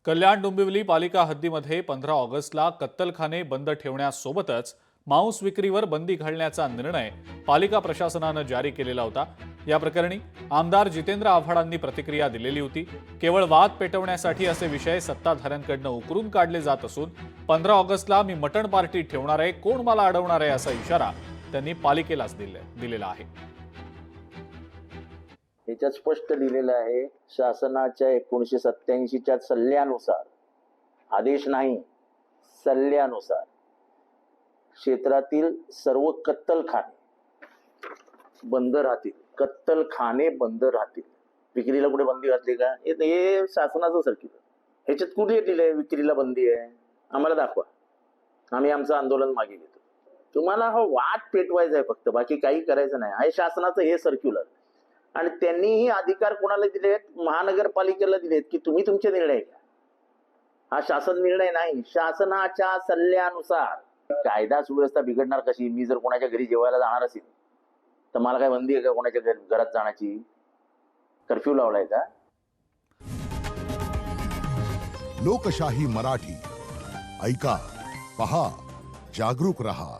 कल्याण डोंबिवली पालिका हद्दीमध्ये 15 ऑगस्टला कत्तलखाने बंद ठेवण्यासोबतच मांस विक्रीवर बंदी घालण्याचा निर्णय पालिका प्रशासनानं जारी केलेला होता। या प्रकरणी आमदार जितेंद्र आव्हाडांनी प्रतिक्रिया दिलेली होती। केवळ वाद पेटवण्यासाठी असे विषय सत्ताधाऱ्यांकडून उकरून काढले जात असून 15 ऑगस्टला मी मटण पार्टी ठेवणार आहे, कोण मला अडवणार आहे असा इशारा त्यांनी पालिकेलाच दिलेला आहे। याच्यात स्पष्ट लिहिलेलं आहे, शासनाच्या 1987च्या सल्ल्यानुसार, आदेश नाही, सल्ल्यानुसार क्षेत्रातील सर्व कत्तलखाने बंद राहतील। कत्तलखाने बंद राहतील। विक्रीला कुठे बंदी घातली का? हे शासनाचं सर्क्युलर, ह्याच्यात कुठे लिहिलंय विक्रीला बंदी आहे? आम्हाला दाखवा, आम्ही आमचं आंदोलन मागे घेतो। तुम्हाला हा वाद पेटवायचा आहे फक्त, बाकी काही करायचं नाही। आहे शासनाचं हे सर्क्युलर, आणि त्यांनीही अधिकार कोणाला दिलेत? महानगरपालिकेला दिलेत की तुम्ही तुमचे निर्णय घ्या। हा शासन निर्णय नाही, शासनाच्या सल्ल्यानुसार। कायदा सुव्यवस्था बिघडणार कशी? मी जर कोणाच्या घरी जेवायला जाणार असेल तर मला काय बंदी आहे का कोणाच्या घरात जाण्याची? कर्फ्यू लावलाय का? लोकशाही मराठी ऐका, पहा, जागरूक रहा।